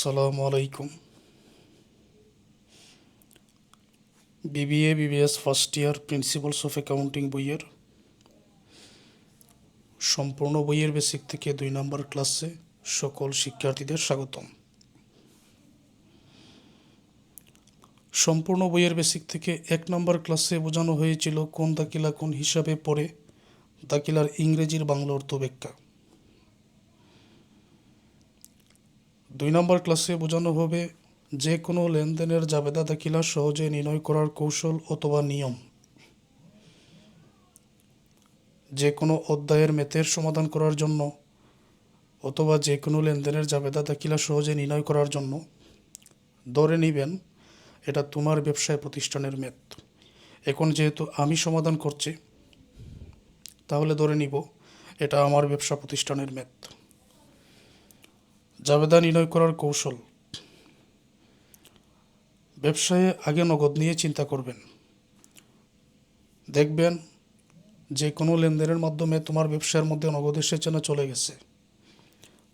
আসসালামু আলাইকুম। BBA BBS first year principles of accounting বইয়ের সম্পূর্ণ বইয়ের বেসিক থেকে 2 নম্বর ক্লাসে সকল শিক্ষার্থীদের স্বাগতম। সম্পূর্ণ বইয়ের বেসিক থেকে 1 নম্বর ক্লাসে বোঝানো হয়েছিল কোন দাখিলা কোন হিসাবে পড়ে, দাখিলার ইংরেজির বাংলা অর্থ ব্যাখ্যা। 2 নম্বর ক্লাসে বোঝানো হবে যে কোনো লেনদেনের জাবেদা দাখিলা সহজে নির্ণয় করার কৌশল অথবা নিয়ম। যে কোনো অধ্যায়ের ম্যাথের সমাধান করার জন্য অথবা যে কোনো লেনদেনের জাবেদা দাখিলা সহজে নির্ণয় করার জন্য ধরে নেবেন এটা তোমার ব্যবসায় প্রতিষ্ঠানের ম্যাথ। এখন যেহেতু আমি সমাধান করছি, তাহলে ধরে নিব এটা আমার ব্যবসা প্রতিষ্ঠানের ম্যাথ। জাবেদা নির্ণয় করার কৌশল। ব্যবসায়ে আগে নগদ নিয়ে চিন্তা করবেন। দেখবেন যে কোনো লেনদেনের মাধ্যমে তোমার ব্যবসার মধ্যে নগদ এসেছে না চলে গেছে।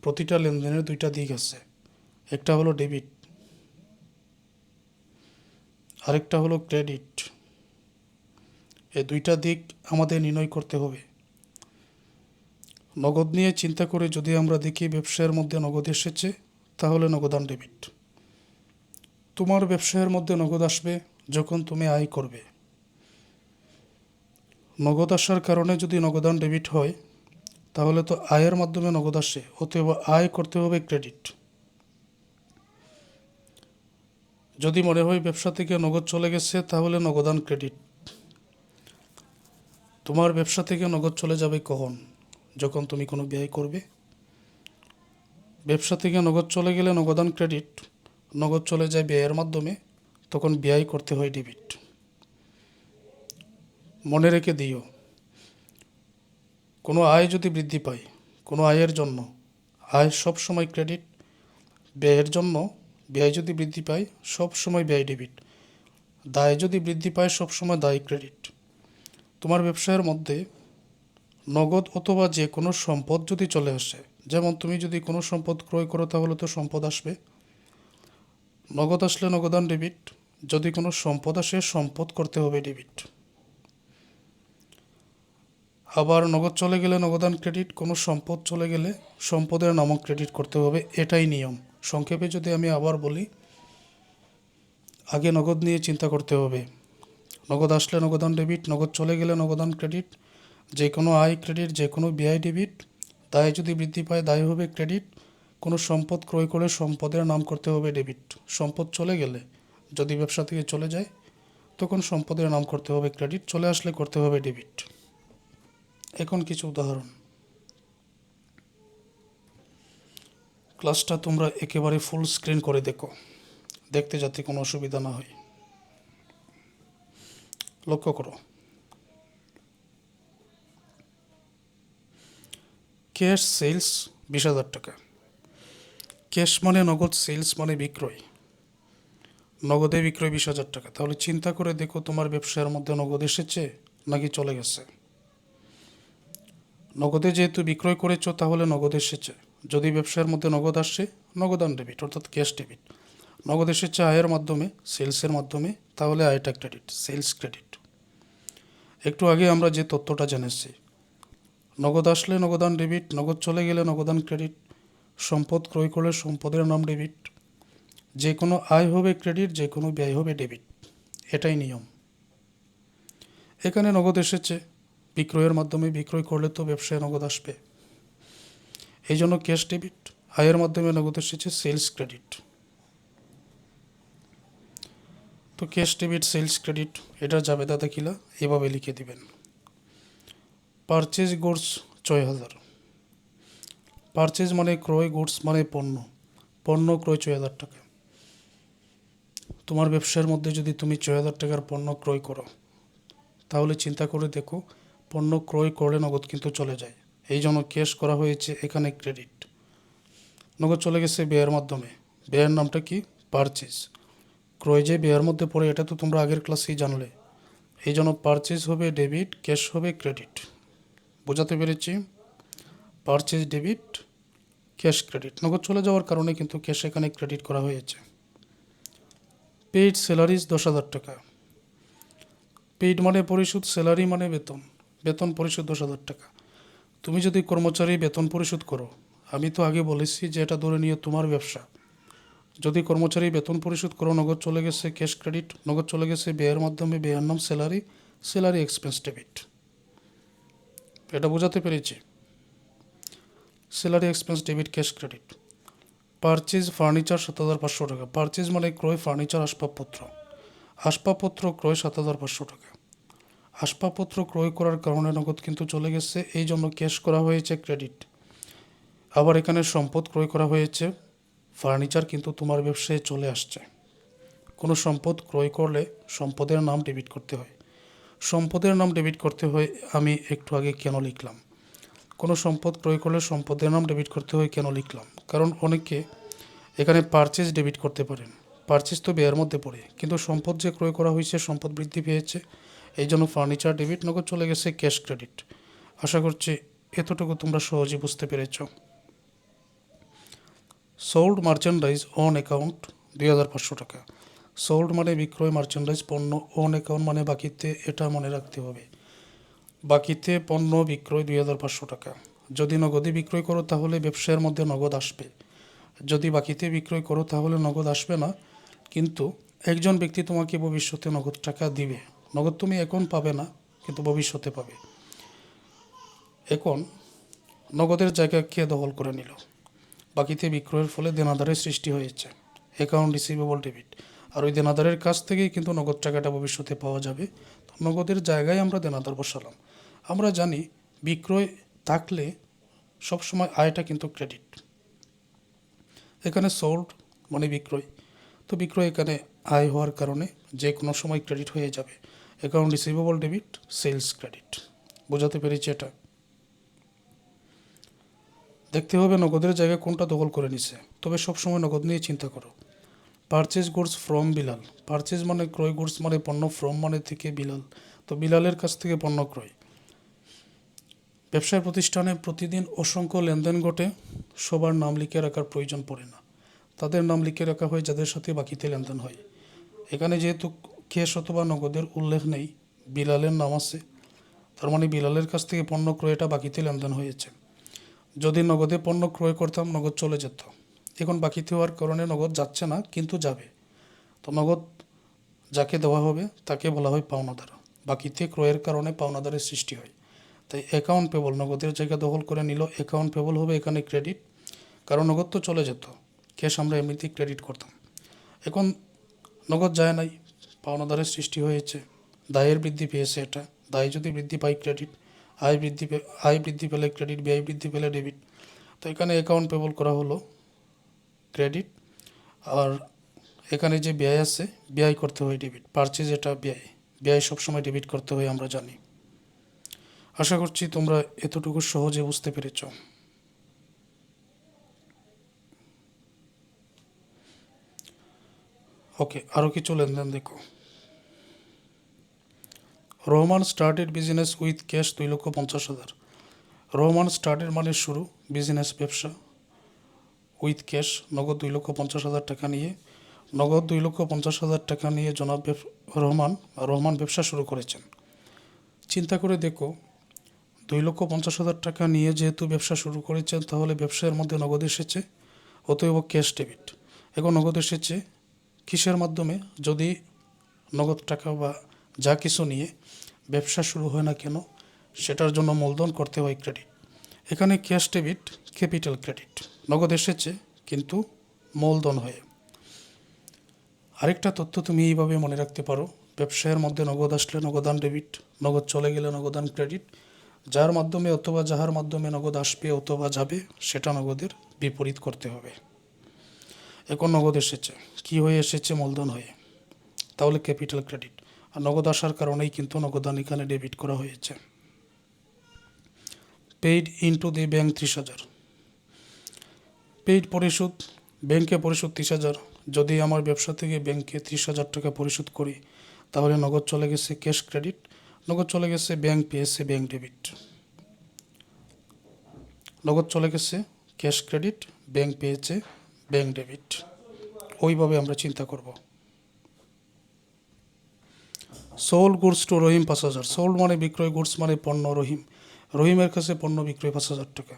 প্রতিটা লেনদেনের 2টা দিক আছে, একটা হলো ডেবিট, আরেকটা হলো ক্রেডিট। এই 2টা দিক আমাদের নির্ণয় করতে হবে। নগদ নিয়ে চিন্তা করে যদি আমরা দেখি ব্যবসায়ের মধ্যে নগদ এসেছে, তাহলে নগদান ডেবিট। তোমার ব্যবসায়ের মধ্যে নগদ আসবে যখন তুমি আয় করবে। নগদ আসার কারণে যদি নগদান ডেবিট হয়, তাহলে তো আয়ের মাধ্যমে নগদ আসে, অতএব আয় করতে হবে ক্রেডিট। যদি মনে হয় ব্যবসা থেকে নগদ চলে গেছে, তাহলে নগদান ক্রেডিট। তোমার ব্যবসা থেকে নগদ চলে যাবে কখন? যখন তুমি কোনো ব্যয় করবে। ব্যবসা থেকে নগদ চলে গেলে নগদান ক্রেডিট, নগদ চলে যায় ব্যয়ের মাধ্যমে, তখন ব্যয় করতে হয় ডেবিট। মনে রেখে দিও, কোনো আয় যদি বৃদ্ধি পায়, কোনো আয়ের জন্য আয় সব সময় ক্রেডিট, ব্যয়ের জন্য ব্যয় যদি বৃদ্ধি পায় সব সময় ব্যয় ডেবিট, দায় যদি বৃদ্ধি পায় সব সময় দায় ক্রেডিট। তোমার ব্যবসায়ের মধ্যে নগদ অথবা যে কোনো সম্পদ যদি চলে আসে, যেমন তুমি যদি কোনো সম্পদ ক্রয় করো তাহলে তো সম্পদ আসবে, নগদ আসলে নগদান ডেবিট। যদি কোনো সম্পদ আসে, সম্পদ করতে হবে ডেবিট। আবার নগদ চলে গেলে নগদান ক্রেডিট, কোনো সম্পদ চলে গেলে সম্পদের নামক ক্রেডিট করতে হবে, এটাই নিয়ম। সংক্ষেপে যদি আমি আবার বলি, আগে নগদ নিয়ে চিন্তা করতে হবে। নগদ আসলে নগদান ডেবিট, নগদ চলে গেলে নগদান ক্রেডিট, যে কোনো আয় ক্রেডিট, যে কোনো ব্যয় ডেবিট। দায় যদি বৃদ্ধি পায় দায় হবে ক্রেডিট। কোনো সম্পদ ক্রয় করে সম্পদের নাম করতে হবে ডেবিট। সম্পদ চলে গেলে, যদি ব্যবসা থেকে চলে যায়, তখন সম্পদের নাম করতে হবে ক্রেডিট, চলে আসলে করতে হবে ডেবিট। এখন কিছু উদাহরণ। ক্লাসটা তোমরা একেবারে ফুল স্ক্রিন করে দেখো, দেখতে যাতে কোনো অসুবিধা না হয়। লক্ষ্য করো, ক্যাশ সেলস 20,000 টাকা। ক্যাশ মানে নগদ, সেলস মানে বিক্রয়, নগদে বিক্রয় 20,000 টাকা। তাহলে চিন্তা করে দেখো তোমার ব্যবসার মধ্যে নগদ এসেছে নাকি চলে গেছে। নগদে যেহেতু বিক্রয় করেছো, তাহলে নগদ এসেছে। যদি ব্যবসার মধ্যে নগদ আসে, নগদান ডেবিট অর্থাৎ ক্যাশ ডেবিট। নগদ এসেছে আয়ের মাধ্যমে, সেলসের মাধ্যমে, তাহলে আয়টা ক্রেডিট, সেলস ক্রেডিট। একটু আগে আমরা যে তথ্যটা জেনেছি, নগদ আসলে নগদান ডেবিট, নগদ চলে গেলে নগদান ক্রেডিট, সম্পদ ক্রয় করলে সম্পদের নাম ডেবিট, যে কোনো আয় হবে ক্রেডিট, যে কোনো ব্যয় হবে ডেবিট, এটাই নিয়ম। এখানে নগদ এসেছে, বিক্রয়ের মাধ্যমে বিক্রয় করলে তো ব্যবসায় নগদ আসবে, এই জন্য ক্যাশ ডেবিট। আয়ের মাধ্যমে নগদ এসেছে, সেলস ক্রেডিট। তো ক্যাশ ডেবিট সেলস ক্রেডিট এটা জাবেদা দাখিলা এভাবে লিখে দিবেন। Purchase goods 6,000। পারচেজ মানে ক্রয়, গুডস মানে পণ্য, পণ্য ক্রয় 6,000 টাকা। তোমার ব্যবসার মধ্যে যদি তুমি 6,000 টাকার পণ্য ক্রয় করো, তাহলে চিন্তা করে দেখো পণ্য ক্রয় করলে নগদ কিন্তু চলে যায়, এই জন্য ক্যাশ করা হয়েছে এখানে ক্রেডিট। নগদ চলে গেছে ব্যয়ের মাধ্যমে, ব্যয়ের নামটা কি? পারচেজ। ক্রয় যে ব্যয়ের মধ্যে পড়ে এটা তো তোমরা আগের ক্লাসেই জানলে, এই জন্য পারচেজ হবে ডেবিট, ক্যাশ হবে ক্রেডিট। বোঝাতে পেরেছি? পারচেজ ডেবিট, ক্যাশ ক্রেডিট, নগদ চলে যাওয়ার কারণে কিন্তু ক্যাশ এখানে ক্রেডিট করা হয়েছে। পেইড স্যালারিজ 10,000 টাকা। পেইড মানে পরিশোধ, স্যালারি মানে বেতন, বেতন পরিশোধ 10,000 টাকা। তুমি যদি কর্মচারী বেতন পরিশোধ করো, আমি তো আগে বলেছি যে এটা ধরে নিয়ে তোমার ব্যবসা, যদি কর্মচারী বেতন পরিশোধ করো, নগদ চলে গেছে ক্যাশ ক্রেডিট, নগদ চলে গেছে ব্যয়ের মাধ্যমে, ব্যয়ের নাম স্যালারি, স্যালারি এক্সপেন্স ডেবিট। এটা বোঝাতে পেরেছি? Salary expense debit, cash credit. Purchase furniture 7,500 টাকা। পারচেজ মানে ক্রয়, ফার্নিচার আসবাবপত্র, আসবাবপত্র ক্রয় 7,500 টাকা। আসবাবপত্র ক্রয় করার কারণে নগদ কিন্তু চলে গেছে, এই জন্য ক্যাশ করা হয়েছে ক্রেডিট। আবার এখানে সম্পদ ক্রয় করা হয়েছে, ফার্নিচার কিন্তু তোমার ব্যবসায় চলে আসছে। কোনো সম্পদ ক্রয় করলে সম্পদের নাম ডেবিট করতে হয়। সম্পদের নাম ডেবিট করতে হয়, আমি একটু আগে কেন লিখলাম? কোনো সম্পদ ক্রয় করলে সম্পদের নাম ডেবিট করতে হয় কেন লিখলাম? কারণ অনেকে এখানে পারচেজ ডেবিট করতে পারেন, পারচেজ তো ব্যয়ের মধ্যে পড়ে, কিন্তু সম্পদ যে ক্রয় করা হয়েছে, সম্পদ বৃদ্ধি পেয়েছে, এই জন্য ফার্নিচার ডেবিট, নগদ চলে গেছে ক্যাশ ক্রেডিট। আশা করছি এতটুকু তোমরা সহজে বুঝতে পেরেছ। সোল্ড মার্চেন্ডাইজ অন অ্যাকাউন্ট 2,500 টাকা। সোল্ড মানে বিক্রয়, মার্চেন্ডাইজ পণ্য, অন অ্যাকাউন্ট মানে বাকিতে, এটা মনে রাখতে হবে। বাকিতে পণ্য বিক্রয় 2,500 টাকা। যদি নগদে বিক্রয় করো তাহলে ব্যবসায়ের মধ্যে নগদ আসবে, যদি বাকিতে বিক্রয় করো তাহলে নগদ আসবে না। কিন্তু একজন ব্যক্তি তোমাকে ভবিষ্যতে নগদ টাকা দিবে, নগদ তুমি এখন পাবে না কিন্তু ভবিষ্যতে পাবে। এখন নগদের জায়গা কে দখল করে নিল? বাকিতে বিক্রয়ের ফলে দেনাদারের সৃষ্টি হয়েছে, অ্যাকাউন্ট রিসিভেবল ডেবিট। আর ওই দেনাদারের কাছ থেকেই কিন্তু নগদ টাকাটা ভবিষ্যতে পাওয়া যাবে। তো নগদের জায়গায় আমরা দেনাদার বসালাম। আমরা জানি বিক্রয় থাকলে সবসময় আয়টা কিন্তু ক্রেডিট। এখানে সোল্ড মানে বিক্রয়, তো বিক্রয় এখানে আয় হওয়ার কারণে যে কোনো সময় ক্রেডিট হয়ে যাবে। Account receivable debit, sales credit. বোঝাতে পেরেছি এটা? দেখতে হবে নগদের জায়গায় কোনটা দখল করে নিছে, তবে সবসময় নগদ নিয়ে চিন্তা করো। Purchase goods from Bilal. Purchase মানে ক্রয়, গুডস মানে পণ্য, ফ্রম মানে থেকে, বিলাল, তো বিলালের কাছ থেকে পণ্য ক্রয়। ব্যবসায় প্রতিষ্ঠানে প্রতিদিন অসংখ্য লেনদেন ঘটে, সবার নাম লিখে রাখার প্রয়োজন পড়ে না, তাদের নাম লিখে রাখা হয় যাদের সাথে বাকিতে লেনদেন হয়। এখানে যেহেতু ক্যাশ অথবা নগদের উল্লেখ নেই, বিলালের নাম আছে, তার মানে বিলালের কাছ থেকে পণ্য ক্রয়টা বাকিতে লেনদেন হয়েছে। যদি নগদে পণ্য ক্রয় করতাম, নগদ চলে যেত। এখন বাকিতে হওয়ার কারণে নগদ যাচ্ছে না কিন্তু যাবে। তো নগদ যাকে দেওয়া হবে তাকে বলা হয় পাওনাদার। বাকিতে ক্রয়ের কারণে পাওনাদারের সৃষ্টি হয়। তাই অ্যাকাউন্ট পেবল নগদের জায়গা দখল করে নিল, অ্যাকাউন্ট পেবল হবে এখানে ক্রেডিট, কারণ নগদ তো চলে যেত, ক্যাশ আমরা এমনিতেই ক্রেডিট করতাম। এখন নগদ যায় নাই, পাওনাদারের সৃষ্টি হয়েছে, দায়ের বৃদ্ধি পেয়েছে। এটা দায় যদি বৃদ্ধি পায় ক্রেডিট, আয় বৃদ্ধি পেলে ক্রেডিট, ব্যয় বৃদ্ধি পেলে ডেবিট। তো এখানে অ্যাকাউন্ট পেবল করা হলো ক্রেডিট, আর এখানে যে ব্যয় আছে, ব্যয় করতে হয় ডেবিট। পারচেজ এটা ব্যয়, ব্যয় সবসময় ডেবিট করতে হয়, আমরা জানি। আশা করছি তোমরা এতটুকু সহজে বুঝতে পেরেছ। ওকে, আরও কিছু লেনদেন দেখো। Rahman started business with cash 2,50,000। Rahman started মানে শুরু, বিজনেস ব্যবসা, উইথ ক্যাশ নগদ 2,50,000 টাকা নিয়ে, নগদ 2,50,000 টাকা নিয়ে জনাব রহমান ব্যবসা শুরু করেছেন। চিন্তা করে দেখো, 2,50,000 টাকা নিয়ে যেহেতু ব্যবসা শুরু করেছেন, তাহলে ব্যবসার মধ্যে নগদ এসেছে, অতএব ক্যাশ ডেবিট। এখন নগদ এসেছে কিসের মাধ্যমে? যদি নগদ টাকা বা যা কিছু নিয়ে ব্যবসা শুরু হয় না কেন, সেটার জন্য মূলধন করতে হয় ক্রেডিট। এখানে ক্যাশ ডেবিট, ক্যাপিটাল ক্রেডিট। নগদ এসেছে কিন্তু মূলধন হয়ে। আরেকটা তথ্য তুমি এইভাবে মনে রাখতে পারো, ব্যবসায়ের মধ্যে নগদ আসলে নগদান ডেবিট, নগদ চলে গেলে নগদান ক্রেডিট। যার মাধ্যমে অথবা যাহার মাধ্যমে নগদ আসবে অথবা যাবে, সেটা নগদের বিপরীত করতে হবে। এখন নগদ এসেছে, কি হয়ে এসেছে? মূলধন হয়ে, তাহলে ক্যাপিটাল ক্রেডিট। আর নগদ আসার কারণেই কিন্তু নগদান এখানে ডেবিট করা হয়েছে। Paid into the bank 30,000। Paid পরিশোধ, ব্যাংকে পরিশোধ 30,000। যদি আমার ব্যবসা থেকে ব্যাংকে 30,000 টাকা পরিশোধ করি, তাহলে নগদ চলে গেছে ক্যাশ ক্রেডিট, নগদ চলে গেছে ব্যাংক পেয়েছে ব্যাংক ডেবিট, নগদ চলে গেছে ক্যাশ ক্রেডিট, ব্যাংক পেয়েছে ব্যাংক ডেবিট। ওইভাবে আমরা চিন্তা করব। Sold goods to Rahim 5,000। Sold মানে বিক্রয়, গুডস মানে পণ্য। রহিমের কাছে পণ্য বিক্রয় 5,000 টাকা।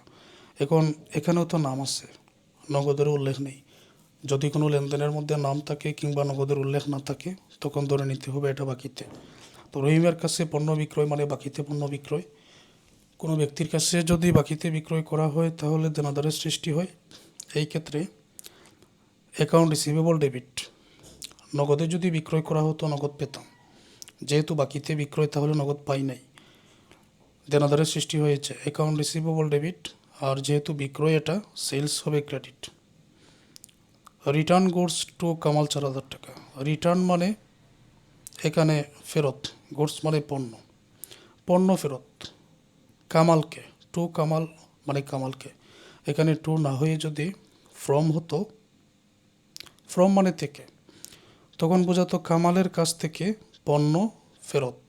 এখন এখানেও তো নাম আছে, নগদের উল্লেখ নেই। যদি কোনো লেনদেনের মধ্যে নাম থাকে কিংবা নগদের উল্লেখ না থাকে তখন ধরে নিতে হবে এটা বাকিতে। তো রহিমের কাছে পণ্য বিক্রয় মানে বাকিতে পণ্য বিক্রয়। কোনো ব্যক্তির কাছে যদি বাকিতে বিক্রয় করা হয় তাহলে দেনাদারের সৃষ্টি হয়। এই ক্ষেত্রে অ্যাকাউন্ট রিসিভেবল ডেবিট। নগদে যদি বিক্রয় করা হতো নগদ পেতাম, যেহেতু বাকিতে বিক্রয় তাহলে নগদ পাই নাই, দেনাদারের সৃষ্টি হয়েছে, অ্যাকাউন্ট রিসিভেবল ডেবিট। আর যেহেতু বিক্রয় এটা সেলস হবে credit. Return goods to Kamal 4,000 টাকা। রিটার্ন মানে এখানে ফেরত, গুডস মানে পণ্য, পণ্য ফেরত কামালকে। টু কামাল মানে কামালকে। এখানে টু না হয়ে যদি ফ্রম হতো, ফ্রম মানে থেকে, তখন বোঝাতো কামালের কাছ থেকে পণ্য ফেরত।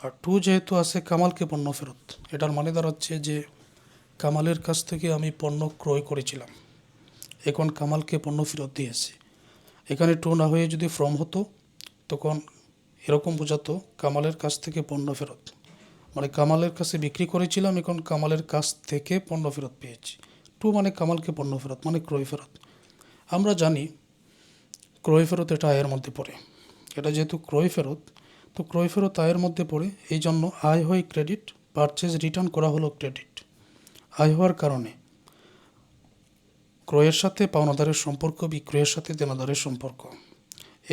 আর টু যেহেতু আছে কামালকে পণ্য ফেরত, এটার মানে দাঁড়াচ্ছে যে কামালের কাছ থেকে আমি পণ্য ক্রয় করেছিলাম, এখন কামালকে পণ্য ফেরত দিয়েছি। এখানে টু না হয়ে যদি ফ্রম হতো তখন এরকম বোঝাতো কামালের কাছ থেকে পণ্য ফেরত, মানে কামালের কাছে বিক্রি করেছিলাম, এখন কামালের কাছ থেকে পণ্য ফেরত পেয়েছি। টু মানে কামালকে পণ্য ফেরত মানে ক্রয় ফেরত। আমরা জানি ক্রয় ফেরত এটা আয়ের মধ্যে পড়ে। এটা যেহেতু ক্রয় ফেরত, তো ক্রয় ফেরত আয়ের মধ্যে পড়ে, এই জন্য আয় হয় ক্রেডিট, পারচেজ রিটার্ন করা হলো ক্রেডিট। আয় হওয়ার কারণে ক্রয়ের সাথে পাওনাদারের সম্পর্ক, বিক্রয়ের সাথে দেনাদারের সম্পর্ক।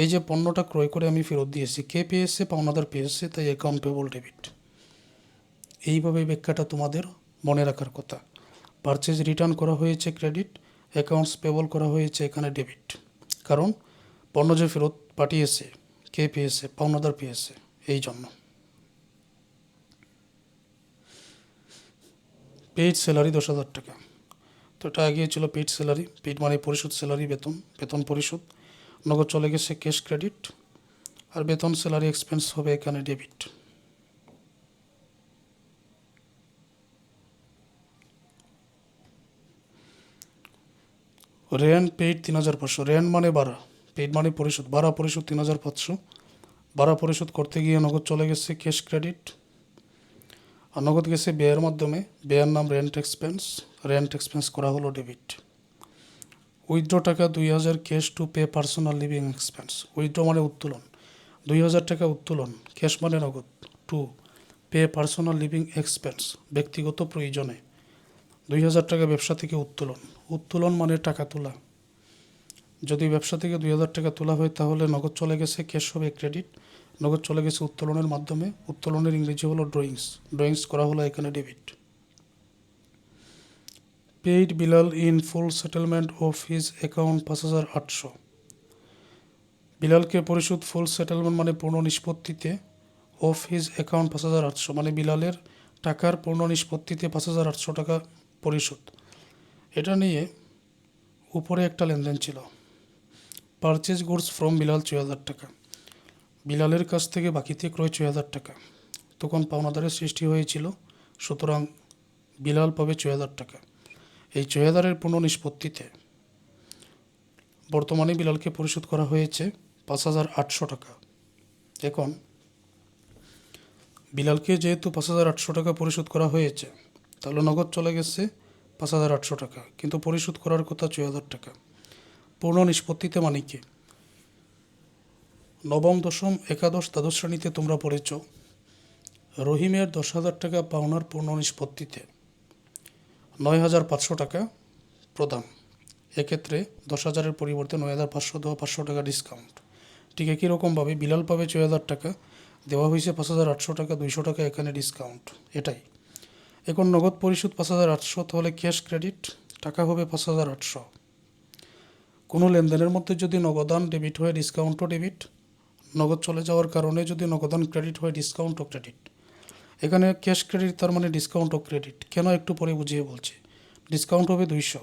এই যে পণ্যটা ক্রয় করে আমি ফেরত দিয়েছি, কে পেয়েছে? পাওনাদার পেয়েছে, তাই অ্যাকাউন্ট পেবল ডেবিট। এইভাবে ব্যাখ্যাটা তোমাদের মনে রাখার কথা। পারচেজ রিটার্ন করা হয়েছে ক্রেডিট, অ্যাকাউন্টস পেবল করা হয়েছে এখানে ডেবিট। কারণ পণ্য যে ফেরত পাঠিয়েছে কে পেয়েছে? পাওনাদার পেয়েছে, এই জন্য। পেইড স্যালারি 10,000 টাকা। তো এটা আগে ছিল পেইড স্যালারি। পেইড মানে পরিশোধ, স্যালারি বেতন, বেতন পরিশোধ। নগদ চলে গেছে ক্যাশ ক্রেডিট, আর বেতন স্যালারি এক্সপেন্স হবে এখানে ডেবিট। Rent paid 3,500। রেন্ট মানে ভাড়া, পেইড মানে পরিশোধ, ভাড়া পরিশোধ 3,500। ভাড়া পরিশোধ করতে গিয়ে নগদ চলে গেছে ক্যাশ ক্রেডিট, আর নগদ গেছে ব্যয়ের মাধ্যমে। ব্যয়ের নাম রেন্ট এক্সপেন্স, রেন্ট এক্সপেন্স করা হলো ডেবিট। উইথড্র টাকা 2,000 cash to pay personal living expense. Withdraw মানে উত্তোলন, 2,000 টাকা উত্তোলন, ক্যাশ মানে নগদ, to pay personal living expense ব্যক্তিগত প্রয়োজনে। 2,000 টাকা ব্যবসা থেকে উত্তোলন। উত্তোলন মানে টাকা তোলা। যদি ব্যবসা থেকে 2,000 টাকা তোলা হয় তাহলে নগদ চলে গেছে, ক্যাশ হবে ক্রেডিট। নগদ চলে গেছে উত্তোলনের মাধ্যমে। উত্তোলনের ইংরেজি হলো ড্রয়িংস, ড্রয়িংস করা হলো এখানে debit. Paid Bilal in full settlement of his account 5,800। বিলালকে পরিশোধ ফুল সেটেলমেন্ট মানে পূর্ণ নিষ্পত্তিতে, অফ হিজ অ্যাকাউন্ট 5,800 মানে বিলালের টাকার পূর্ণ নিষ্পত্তিতে 5,800 টাকা পরিশোধ। এটা নিয়ে উপরে একটা লেনদেন ছিল, পারচেজ গুডস ফ্রম বিলাল 6,000 টাকা। বিলালের কাছ থেকে বাকিতে ক্রয় 6,000 টাকা, তখন পাওনাদারের সৃষ্টি হয়েছিল, সুতরাং বিলাল পাবে 6,000 টাকা। এই 6,000-এর পূর্ণ নিষ্পত্তিতে বর্তমানে বিলালকে পরিশোধ করা হয়েছে 5,800 টাকা। এখন বিলালকে যেহেতু 5,800 টাকা পরিশোধ করা হয়েছে, তাহলে নগদ চলে গেছে 5,800 টাকা, কিন্তু পরিশোধ করার কথা 6,000 টাকা। পূর্ণ নিষ্পত্তিতে মানে কি? নবম, দশম, একাদশ, দ্বাদশ শ্রেণীতে তোমরা পড়েছ রহিমের 10,000 টাকা পাওনার পূর্ণ নিষ্পত্তিতে 9,500 টাকা প্রদান। এক্ষেত্রে 10,000-এর পরিবর্তে 9,500 দেওয়া, 500 টাকা ডিসকাউন্ট। ঠিক একই রকমভাবে বিলাল পাবে 6,000 টাকা, দেওয়া হয়েছে 5,800 টাকা, 200 টাকা এখানে ডিসকাউন্ট, এটাই। এখন নগদ পরিশোধ 5,800, তাহলে ক্যাশ ক্রেডিট, টাকা হবে 5,800। কোনো লেনদেনের মধ্যে যদি নগদান ডেবিট হয় ডিসকাউন্টও ডেবিট, নগদ চলে যাওয়ার কারণে যদি নগদান ক্রেডিট হয় ডিসকাউন্টও ক্রেডিট। এখানে ক্যাশ ক্রেডিট তার মানে ডিসকাউন্টও ক্রেডিট। কেন একটু পরে বুঝিয়ে বলছি। ডিসকাউন্ট হবে 200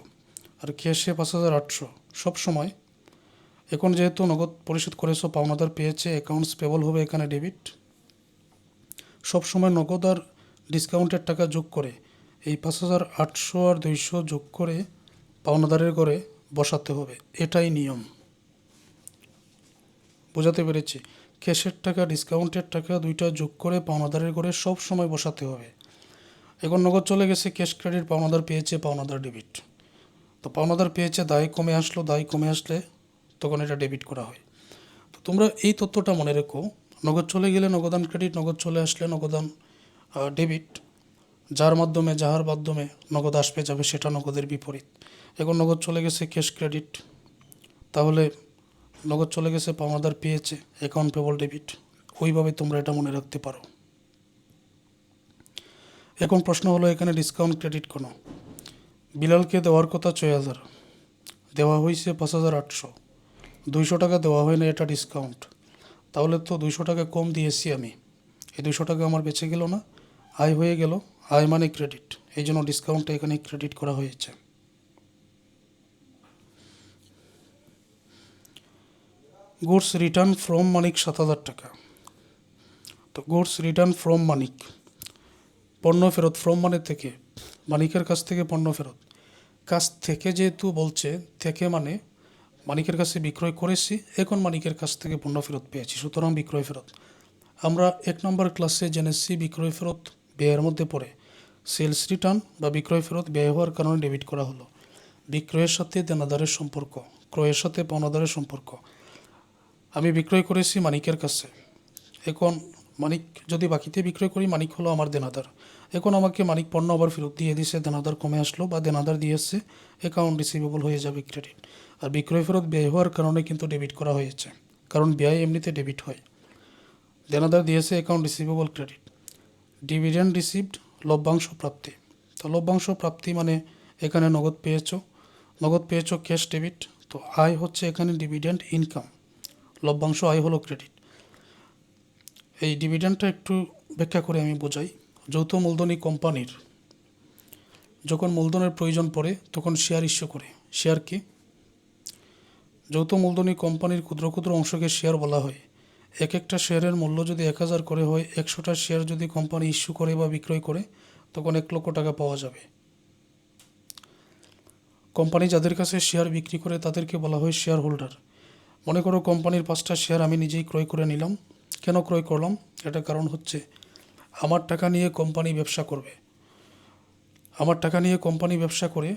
আর ক্যাশে 5,800 সবসময়। এখন যেহেতু নগদ পরিশোধ করেছো, পাওনাদার পেয়েছে, অ্যাকাউন্টস পেবল হবে এখানে ডেবিট। সবসময় নগদ আর ডিসকাউন্টের টাকা যোগ করে এই 5,800 আর 200 যোগ করে পাওনাদারের ঘরে বসাতে হবে, এটাই নিয়ম। বোঝাতে পেরেছি? ক্যাশের টাকা ডিসকাউন্টের টাকা দুইটা যোগ করে পাওনাদারের ঘরে সব সময় বসাতে হবে। এখন নগদ চলে গেছে, ক্যাশ ক্রেডিট, পাওনাদার পেয়েছে, পাওনাদার ডেবিট। তো পাওনাদার পেয়েছে, দায় কমে আসলো, দায় কমে আসলে তখন এটা ডেবিট করা হয়। তো তোমরা এই তথ্যটা মনে রেখো, নগদ চলে গেলে নগদান ক্রেডিট, নগদ চলে আসলে নগদান ডেবিট। যার মাধ্যমে নগদ আসবে যাবে সেটা নগদের বিপরীত। এখন নগদ চলে গেছে ক্যাশ ক্রেডিট, তাহলে নগদ চলে গেছে পাওনাদার পেয়েছে, অ্যাকাউন্ট পেবল ডেবিট। ওইভাবে তোমরা এটা মনে রাখতে পারো। এখন প্রশ্ন হলো, এখানে ডিসকাউন্ট ক্রেডিট কোনো বিলালকে দেওয়ার কথা 6,000, দেওয়া হয়েছে 5,800, 200 টাকা দেওয়া হয় না, এটা ডিসকাউন্ট। তাহলে তো 200 টাকা কম দিয়েছি আমি, এই 200 টাকা আমার বেঁচে গেল না, আয় হয়ে গেল, আয় মানে ক্রেডিট, এই জন্য ডিসকাউন্টটা এখানে ক্রেডিট করা হয়েছে। গুডস রিটার্ন ফ্রম মানিক 7,000 টাকা। তো গুডস রিটার্ন ফ্রম মানিক, পণ্য ফেরত, ফ্রম মানে থেকে, মানিকের কাছ থেকে পণ্য ফেরত। কাছ থেকে যেহেতু বলছে, থেকে মানে মানিকের কাছে বিক্রয় করেছি, এখন মানিকের কাছ থেকে পণ্য ফেরত পেয়েছি, সুতরাং বিক্রয় ফেরত। আমরা 1 নম্বর ক্লাসে জেনেছি বিক্রয় ফেরত ব্যয়ের মধ্যে পড়ে। সেলস রিটার্ন বা বিক্রয় ফেরত ব্যয় হওয়ার কারণে ডেবিট করা হলো। বিক্রয়ের সাথে দেনাদারের সম্পর্ক, ক্রয়ের সাথে পাওনাদারের সম্পর্ক। আমি বিক্রয় করেছি মানিকের কাছে, এখন মানিক যদি বাকিতে বিক্রয় করি, মানিক হলো আমার দেনাদার। এখন আমাকে মানিক পণ্য আবার ফেরত দিয়ে দিছে, দেনাদার কমে আসলো বা দেনাদার দিয়েছে, অ্যাকাউন্ট রিসিভেবল হয়ে যাবে ক্রেডিট। আর বিক্রয় ফেরত ব্যয় হওয়ার কারণে কিন্তু ডেবিট করা হয়েছে, কারণ ব্যয় এমনিতে ডেবিট হয়। দেনাদার দিয়েছে, account receivable credit. Dividend received, লভ্যাংশ প্রাপ্তি। তো লভ্যাংশ প্রাপ্তি মানে এখানে নগদ পেয়েছো ক্যাশ ডেবিট। তো আয় হচ্ছে এখানে ডিভিডেন্ড ইনকাম, লভ্যাংশ আয় হলো ক্রেডিট। এই ডিভিডেন্ডটা একটু ব্যাখ্যা করে আমি বোঝাই। যৌথ মূলধনী কোম্পানির যখন মূলধনের প্রয়োজন পড়ে তখন শেয়ার ইস্যু করে। শেয়ার কি? যৌথ মূলধনী কোম্পানির ক্ষুদ্র ক্ষুদ্র অংশকে শেয়ার বলা হয়। এক একটা শেয়ারের মূল্য যদি 1,000 করে হয়, 100টা শেয়ার যদি কোম্পানি ইস্যু করে বা বিক্রয় করে, তখন 1 লক্ষ টাকা পাওয়া যাবে। কোম্পানি যাদের কাছে শেয়ার বিক্রি করে তাদেরকে বলা হয় শেয়ার হোল্ডার। মনে করো কোম্পানির 5টা শেয়ার আমি নিজেই ক্রয় করে নিলাম। কেন ক্রয় করলাম? এটা কারণ হচ্ছে আমার টাকা নিয়ে কোম্পানি ব্যবসা করবে। আমার টাকা নিয়ে কোম্পানি ব্যবসা করে,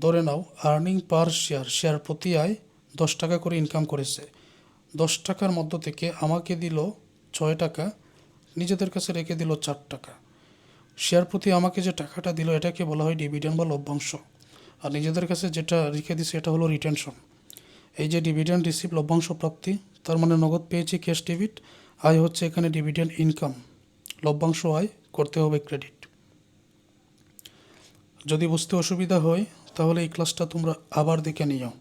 ধরে নাও আর্নিং পার শেয়ার, শেয়ার প্রতি আয় 10 টাকা করে ইনকাম করেছে। 10 টাকার মধ্য থেকে আমাকে দিল 6 টাকা, নিজেদের কাছে রেখে দিল 4 টাকা। শেয়ার প্রতি আমাকে যে টাকাটা দিল এটাকে বলা হয় ডিভিডেন্ড বা লভ্যাংশ। আর নিজেদের কাছে যেটা রেখে দিছে এটা হলো রিটেনশন। এই যে ডিভিডেন্ড রিসিভ, লভ্যাংশ প্রাপ্তি, তার মানে নগদ পেয়েছি ক্যাশ ডেবিট, আয় হচ্ছে এখানে ডিভিডেন্ড ইনকাম, লভ্যাংশ আয় করতে হবে ক্রেডিট। যদি বুঝতে অসুবিধা হয় তাহলে এই ক্লাসটা তোমরা আবার দেখে নিও।